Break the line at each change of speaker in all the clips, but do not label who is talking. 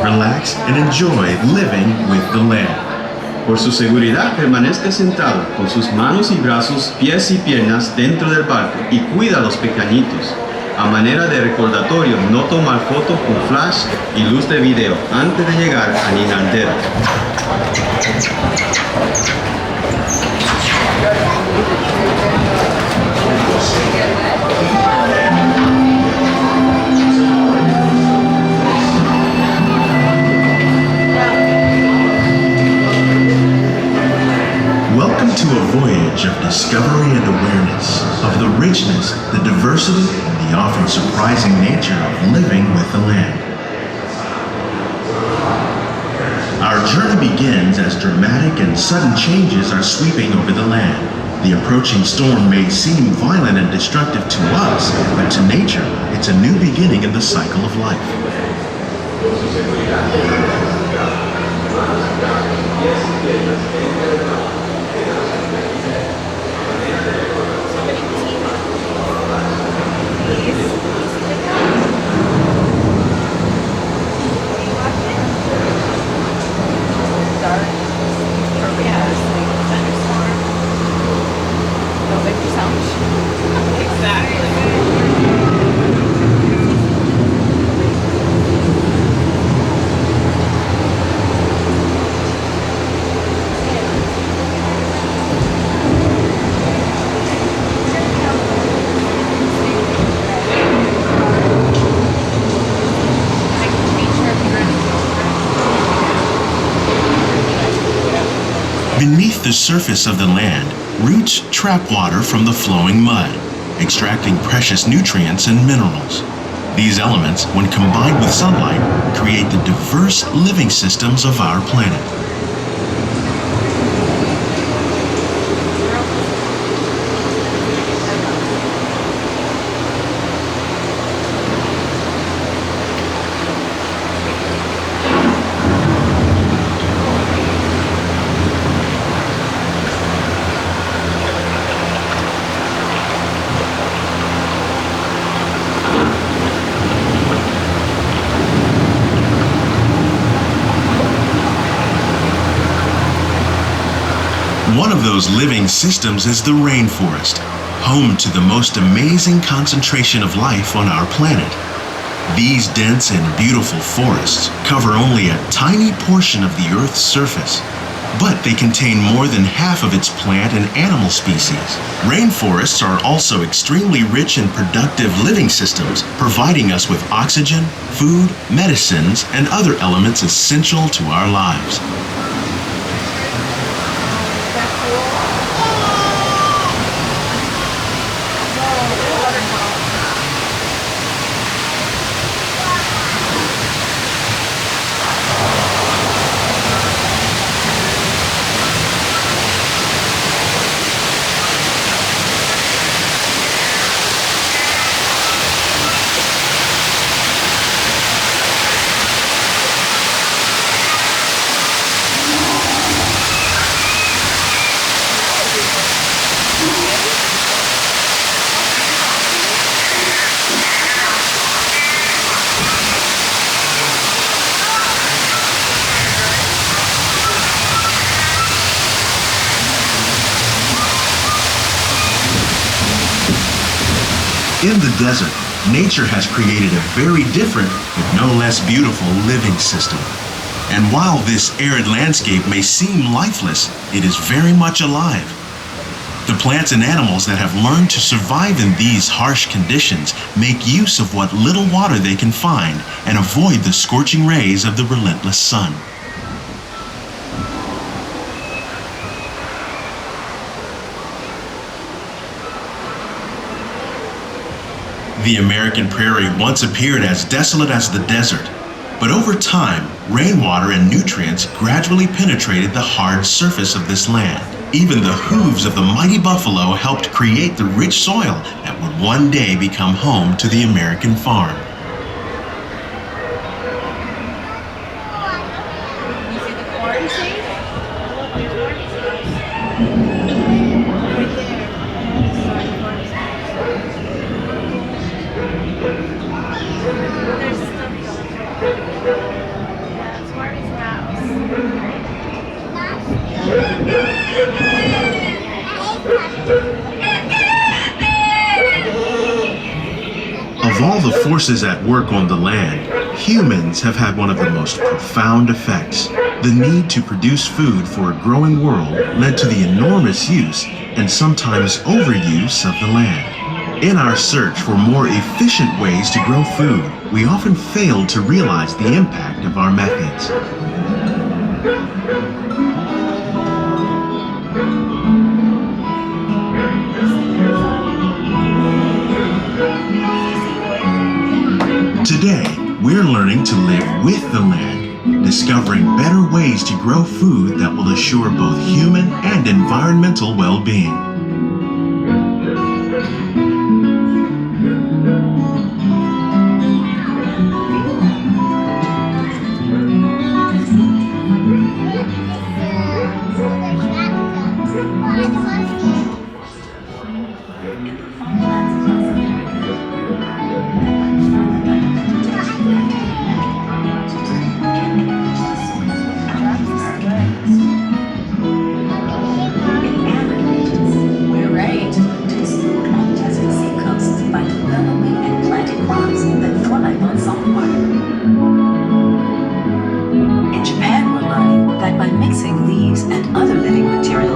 relax, and enjoy living with the land. Por su seguridad, permanezca sentado con sus manos y brazos, pies y piernas dentro del barco y cuida a los pequeñitos. A manera de recordatorio, no tomar fotos con flash y luz de video antes de llegar a Ninandero. Welcome to a voyage of discovery and awareness of the richness, the diversity, and the often surprising nature of living with the land. Our journey begins as dramatic and sudden changes are sweeping over the land. The approaching storm may seem violent and destructive to us, but to nature, it's a new beginning in the cycle of life. Beneath the surface of the land, roots trap water from the flowing mud, extracting precious nutrients and minerals. These elements, when combined with sunlight, create the diverse living systems of our planet. One of those living systems is the rainforest, home to the most amazing concentration of life on our planet. These dense and beautiful forests cover only a tiny portion of the Earth's surface, but they contain more than half of its plant and animal species. Rainforests are also extremely rich and productive living systems, providing us with oxygen, food, medicines, and other elements essential to our lives. In the desert, nature has created a very different, but no less beautiful living system. And while this arid landscape may seem lifeless, it is very much alive. The plants and animals that have learned to survive in these harsh conditions make use of what little water they can find and avoid the scorching rays of the relentless sun. The American prairie once appeared as desolate as the desert, but over time, rainwater and nutrients gradually penetrated the hard surface of this land. Even the hooves of the mighty buffalo helped create the rich soil that would one day become home to the American farm. Of all the forces at work on the land, humans have had one of the most profound effects. The need to produce food for a growing world led to the enormous use and sometimes overuse of the land. In our search for more efficient ways to grow food, we often fail to realize the impact of our methods. Today, we're learning to live with the land, discovering better ways to grow food that will assure both human and environmental well-being.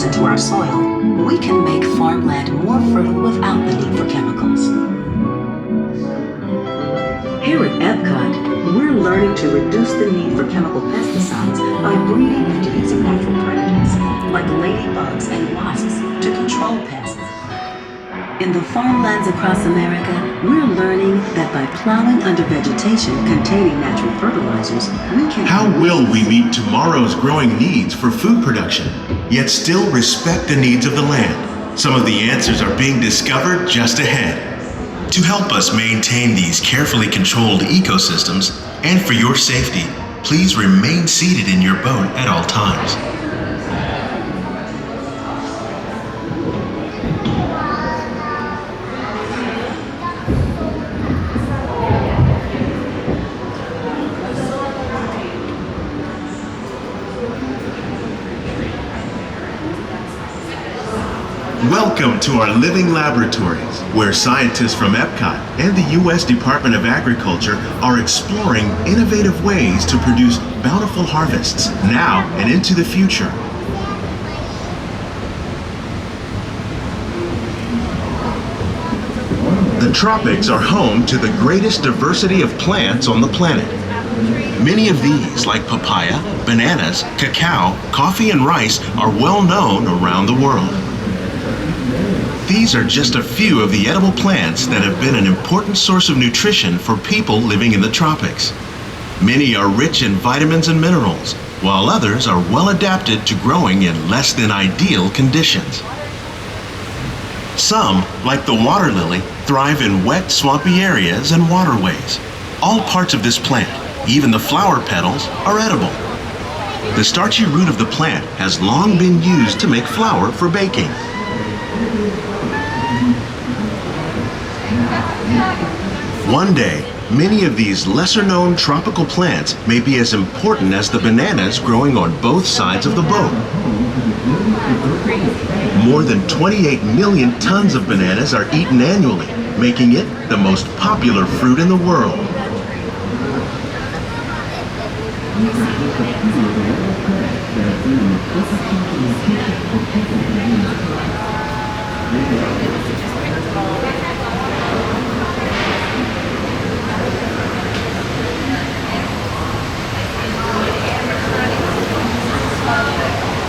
Into our soil, we can make farmland more fertile without the need for chemicals. Here at EPCOT, we're learning to reduce the need for chemical pesticides by breeding and using natural predators, like ladybugs and wasps, to control pests. In the farmlands across America, we're learning that by plowing under vegetation containing natural fertilizers, we can...
How will we meet tomorrow's growing needs for food production, yet still respect the needs of the land? Some of the answers are being discovered just ahead. To help us maintain these carefully controlled ecosystems, and for your safety, please remain seated in your boat at all times. Welcome to our living laboratories, where scientists from EPCOT and the U.S. Department of Agriculture are exploring innovative ways to produce bountiful harvests now and into the future. The tropics are home to the greatest diversity of plants on the planet. Many of these, like papaya, bananas, cacao, coffee, and rice, are well known around the world. These are just a few of the edible plants that have been an important source of nutrition for people living in the tropics. Many are rich in vitamins and minerals, while others are well adapted to growing in less than ideal conditions. Some, like the water lily, thrive in wet, swampy areas and waterways. All parts of this plant, even the flower petals, are edible. The starchy root of the plant has long been used to make flour for baking. One day, many of these lesser-known tropical plants may be as important as the bananas growing on both sides of the boat. More than 28 million tons of bananas are eaten annually, making it the most popular fruit in the world.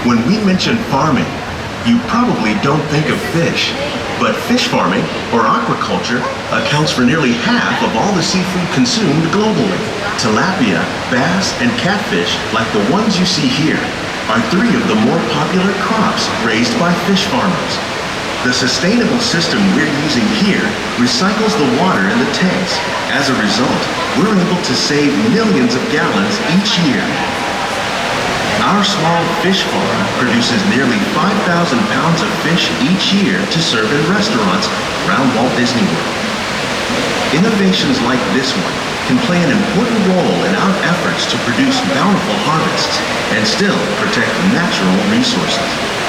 When we mention farming, you probably don't think of fish, but fish farming, or aquaculture, accounts for nearly half of all the seafood consumed globally. Tilapia, bass, and catfish, like the ones you see here, are three of the more popular crops raised by fish farmers. The sustainable system we're using here recycles the water in the tanks. As a result, we're able to save millions of gallons each year. Our small fish farm produces nearly 5,000 pounds of fish each year to serve in restaurants around Walt Disney World. Innovations like this one can play an important role in our efforts to produce bountiful harvests and still protect natural resources.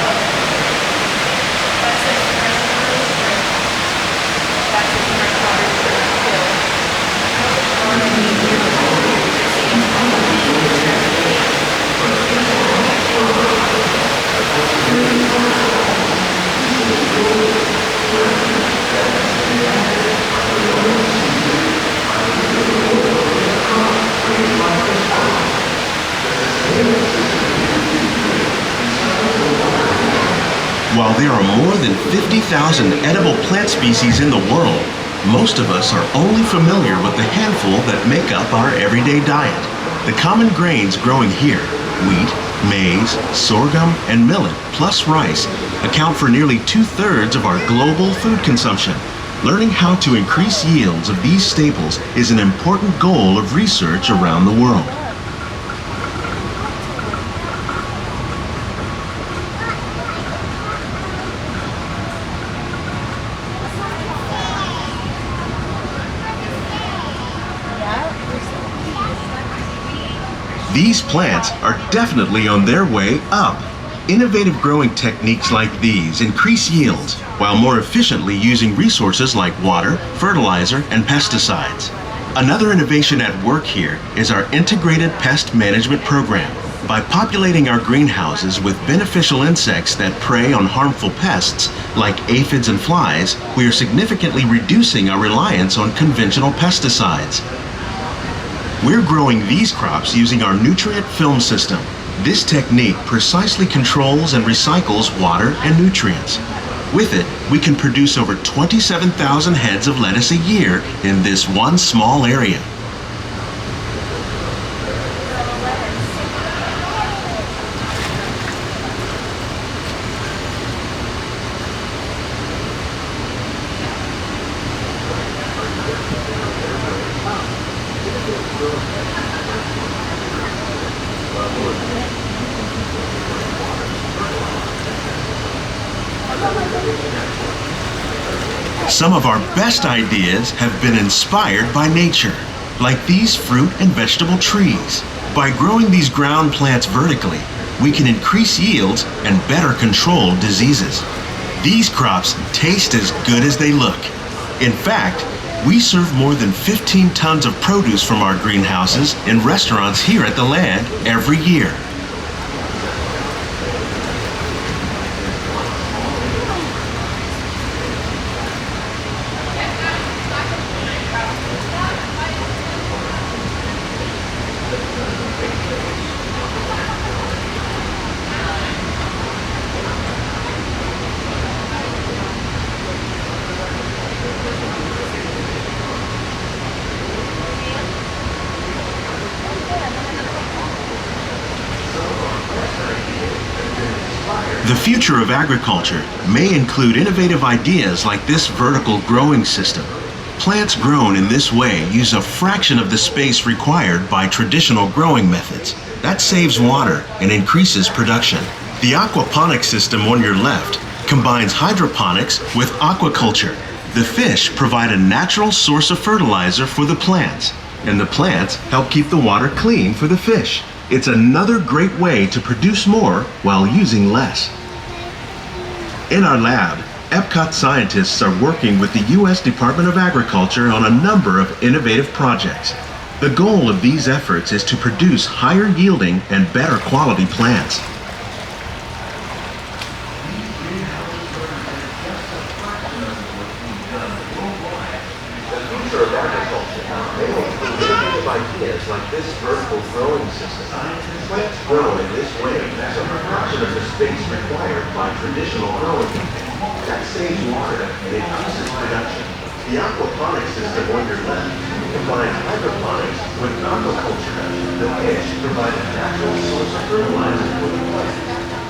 While there are more than 50,000 edible plant species in the world, most of us are only familiar with the handful that make up our everyday diet. The common grains growing here, wheat, maize, sorghum, and millet, plus rice, account for nearly 2/3 of our global food consumption. Learning how to increase yields of these staples is an important goal of research around the world. These plants are definitely on their way up. Innovative growing techniques like these increase yields while more efficiently using resources like water, fertilizer, and pesticides. Another innovation at work here is our integrated pest management program. By populating our greenhouses with beneficial insects that prey on harmful pests like aphids and flies, we are significantly reducing our reliance on conventional pesticides. We're growing these crops using our nutrient film system. This technique precisely controls and recycles water and nutrients. With it, we can produce over 27,000 heads of lettuce a year in this one small area. Some of our best ideas have been inspired by nature, like these fruit and vegetable trees. By growing these ground plants vertically, we can increase yields and better control diseases. These crops taste as good as they look. In fact, we serve more than 15 tons of produce from our greenhouses in restaurants here at the land every year. The future of agriculture may include innovative ideas like this vertical growing system. Plants grown in this way use a fraction of the space required by traditional growing methods. That saves water and increases production. The aquaponics system on your left combines hydroponics with aquaculture. The fish provide a natural source of fertilizer for the plants, and the plants help keep the water clean for the fish. It's another great way to produce more while using less. In our lab, EPCOT scientists are working with the U.S. Department of Agriculture on a number of innovative projects. The goal of these efforts is to produce higher yielding and better quality plants. Ideas like this vertical growing system. Plants grow in this way as a fraction of the space required by traditional growing methods. That saves water and increases production. The aquaponics system on your left combines hydroponics with aquaculture. The fish provide a natural source of fertilizer for the plant,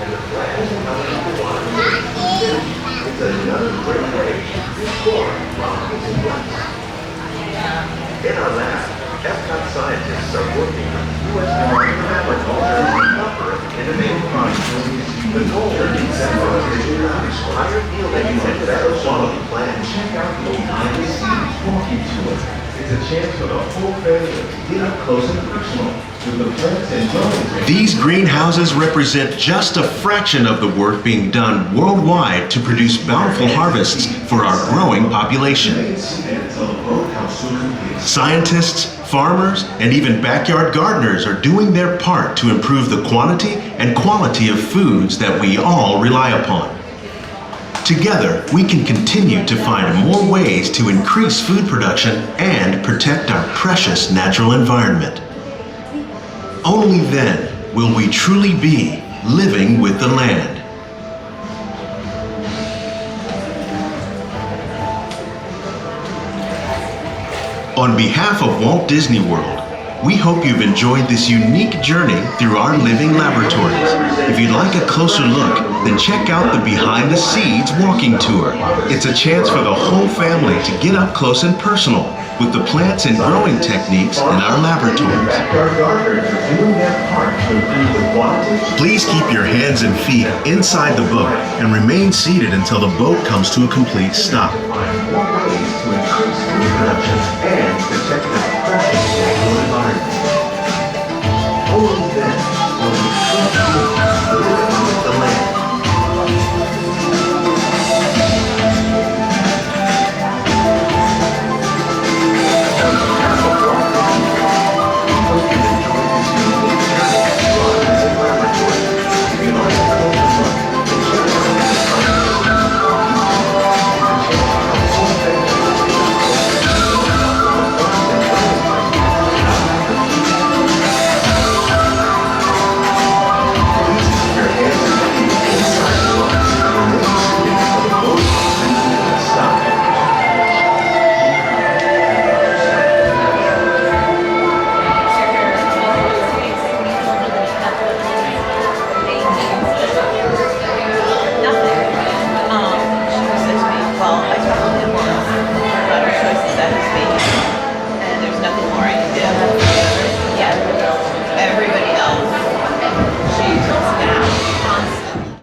and the plants help keep the water clean. It's another great way to produce more while using less. In our lab, EPCOT scientists are working with the U.S. Department of Agriculture on a number of innovative projects. The goal of these efforts is to produce higher yielding and better quality plants. Check out the behind the scenes walking tour. It's a chance for the whole family to get up close and personal with the plants and growing. These greenhouses represent just a fraction of the work being done worldwide to produce bountiful harvests for our growing population. Scientists, farmers, and even backyard gardeners are doing their part to improve the quantity and quality of foods that we all rely upon. Together, we can continue to find more ways to increase food production and protect our precious natural environment. Only then will we truly be living with the land. On behalf of Walt Disney World, we hope you've enjoyed this unique journey through our living laboratories. If you'd like a closer look, then check out the Behind the Seeds walking tour. It's a chance for the whole family to get up close and personal with the plants and growing techniques in our laboratories. Please keep your hands and feet inside the boat and remain seated until the boat comes to a complete stop. And protect the precious